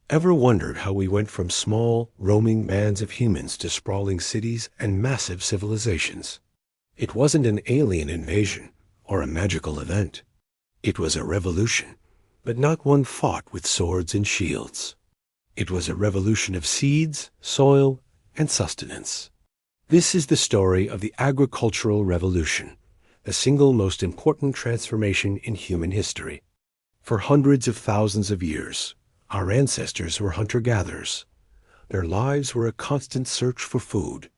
Ever wondered how we went from small, roaming bands of humans to sprawling cities and massive civilizations? It wasn't an alien invasion or a magical event. It was a revolution, but not one fought with swords and shields. It was a revolution of seeds, soil, and sustenance. This is the story of the agricultural revolution, the single most important transformation in human history. For hundreds of thousands of years, our ancestors were hunter-gatherers. Their lives were a constant search for food.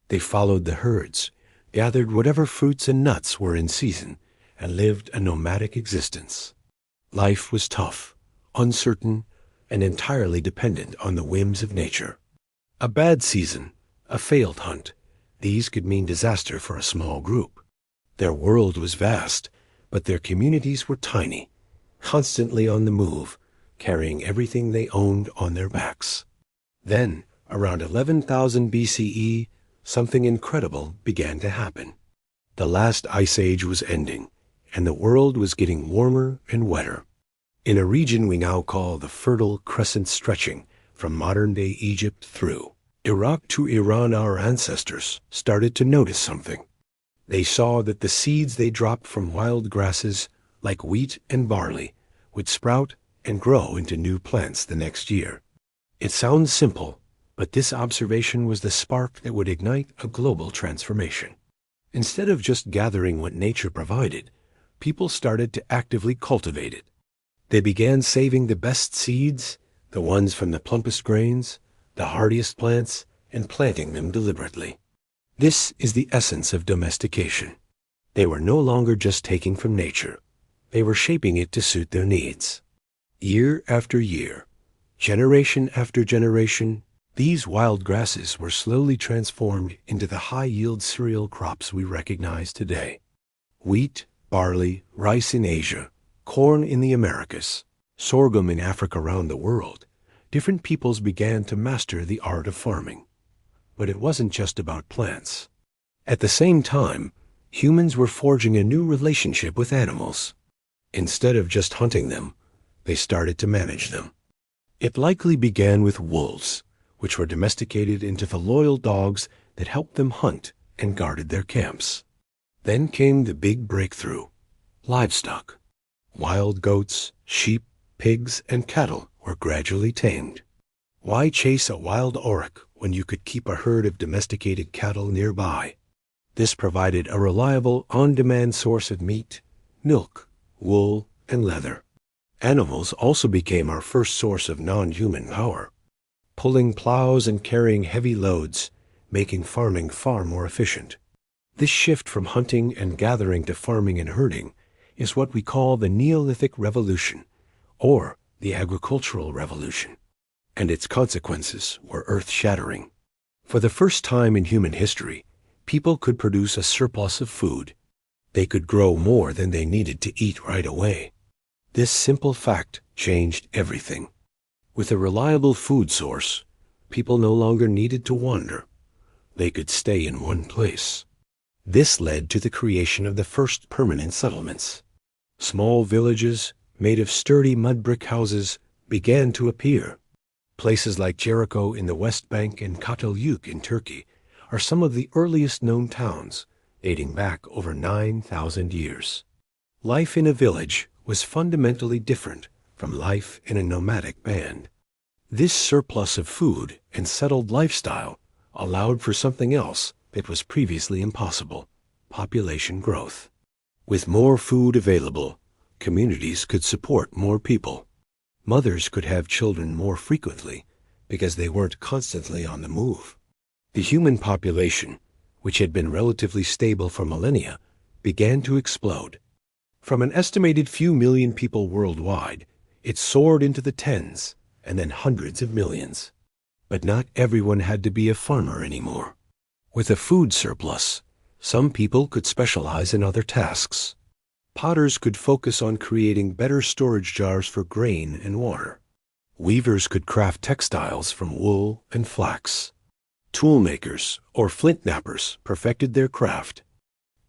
They followed the herds, gathered whatever fruits and nuts were in season, and lived a nomadic existence. Life was tough, uncertain, and entirely dependent on the whims of nature. A bad season, a failed hunt, these could mean disaster for a small group. Their world was vast, but their communities were tiny, constantly on the move, carrying everything they owned on their backs. Then, around 11,000 BCE, something incredible began to happen. The last ice age was ending, and the world was getting warmer and wetter. In a region we now call the Fertile Crescent stretching from modern-day Egypt through Iraq to Iran, our ancestors started to notice something. They saw that the seeds they dropped from wild grasses, like wheat and barley, would sprout and grow into new plants the next year. It sounds simple, but this observation was the spark that would ignite a global transformation. Instead of just gathering what nature provided, people started to actively cultivate it. They began saving the best seeds, the ones from the plumpest grains, the hardiest plants, and planting them deliberately. This is the essence of domestication. They were no longer just taking from nature. They were shaping it to suit their needs. Year after year, generation after generation, these wild grasses were slowly transformed into the high-yield cereal crops we recognize today. Wheat, barley, rice in Asia, corn in the Americas, sorghum in Africa around the world. Different peoples began to master the art of farming. But it wasn't just about plants. At the same time, humans were forging a new relationship with animals. Instead of just hunting them, they started to manage them. It likely began with wolves, which were domesticated into the loyal dogs that helped them hunt and guarded their camps. Then came the big breakthrough: livestock. Wild goats, sheep, pigs, and cattle were gradually tamed. Why chase a wild auroch when you could keep a herd of domesticated cattle nearby? This provided a reliable, on-demand source of meat, milk, wool, and leather. Animals also became our first source of non-human power, pulling plows and carrying heavy loads, making farming far more efficient. This shift from hunting and gathering to farming and herding is what we call the Neolithic Revolution, or the Agricultural Revolution, and its consequences were earth-shattering. For the first time in human history, people could produce a surplus of food. They could grow more than they needed to eat right away. This simple fact changed everything. With a reliable food source, people no longer needed to wander. They could stay in one place. This led to the creation of the first permanent settlements. Small villages, made of sturdy mud brick houses, began to appear. Places like Jericho in the West Bank and Katalyuk in Turkey are some of the earliest known towns, dating back over 9,000 years. Life in a village was fundamentally different from life in a nomadic band. This surplus of food and settled lifestyle allowed for something else that was previously impossible: population growth. With more food available, communities could support more people. Mothers could have children more frequently because they weren't constantly on the move. The human population, which had been relatively stable for millennia, began to explode. From an estimated few million people worldwide, it soared into the tens and then hundreds of millions. But not everyone had to be a farmer anymore. With a food surplus, some people could specialize in other tasks. Potters could focus on creating better storage jars for grain and water. Weavers could craft textiles from wool and flax. Toolmakers, or flint knappers, perfected their craft,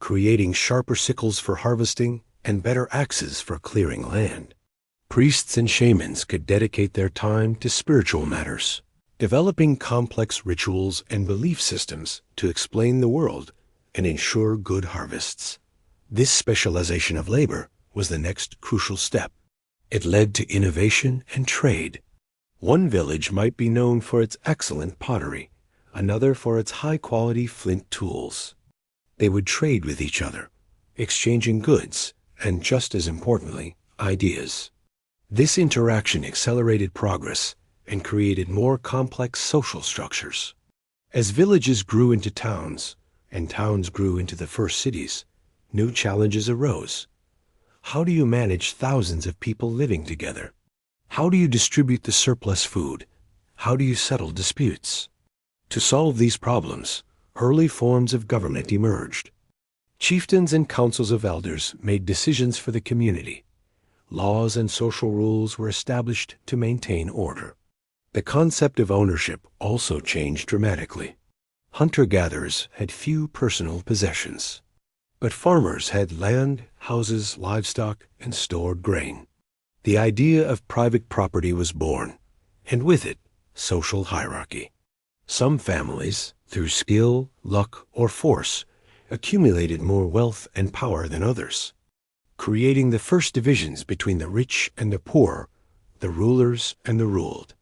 creating sharper sickles for harvesting and better axes for clearing land. Priests and shamans could dedicate their time to spiritual matters, developing complex rituals and belief systems to explain the world and ensure good harvests. This specialization of labor was the next crucial step. It led to innovation and trade. One village might be known for its excellent pottery, another for its high-quality flint tools. They would trade with each other, exchanging goods and, just as importantly, ideas. This interaction accelerated progress and created more complex social structures. As villages grew into towns, and towns grew into the first cities, new challenges arose. How do you manage thousands of people living together? How do you distribute the surplus food? How do you settle disputes? To solve these problems, early forms of government emerged. Chieftains and councils of elders made decisions for the community. Laws and social rules were established to maintain order. The concept of ownership also changed dramatically. Hunter-gatherers had few personal possessions, but farmers had land, houses, livestock, and stored grain. The idea of private property was born, and with it, social hierarchy. Some families, through skill, luck, or force, accumulated more wealth and power than others, creating the first divisions between the rich and the poor, the rulers and the ruled.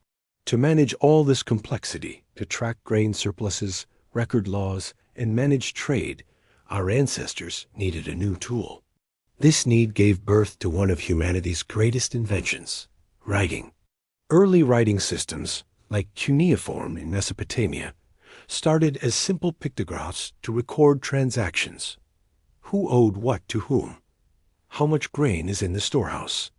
To manage all this complexity, to track grain surpluses, record laws, and manage trade, our ancestors needed a new tool. This need gave birth to one of humanity's greatest inventions, writing. Early writing systems, like cuneiform in Mesopotamia, started as simple pictographs to record transactions. Who owed what to whom? How much grain is in the storehouse?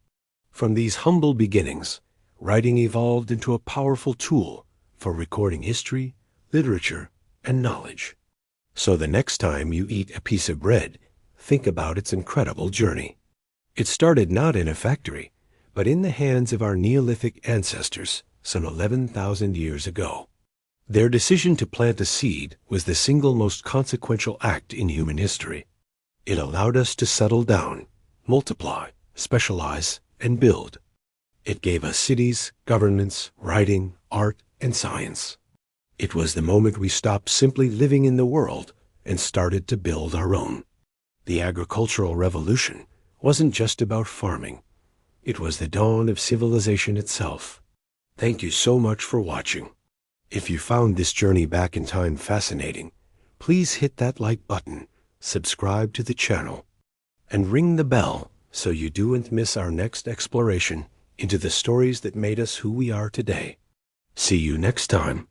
From these humble beginnings, writing evolved into a powerful tool for recording history, literature, and knowledge. So the next time you eat a piece of bread, think about its incredible journey. It started not in a factory, but in the hands of our Neolithic ancestors some 11,000 years ago. Their decision to plant a seed was the single most consequential act in human history. It allowed us to settle down, multiply, specialize, and build. It gave us cities, governments, writing, art, and science. It was the moment we stopped simply living in the world and started to build our own. The agricultural revolution wasn't just about farming. It was the dawn of civilization itself. Thank you so much for watching. If you found this journey back in time fascinating, please hit that like button, subscribe to the channel, and ring the bell so you don't miss our next exploration into the stories that made us who we are today. See you next time.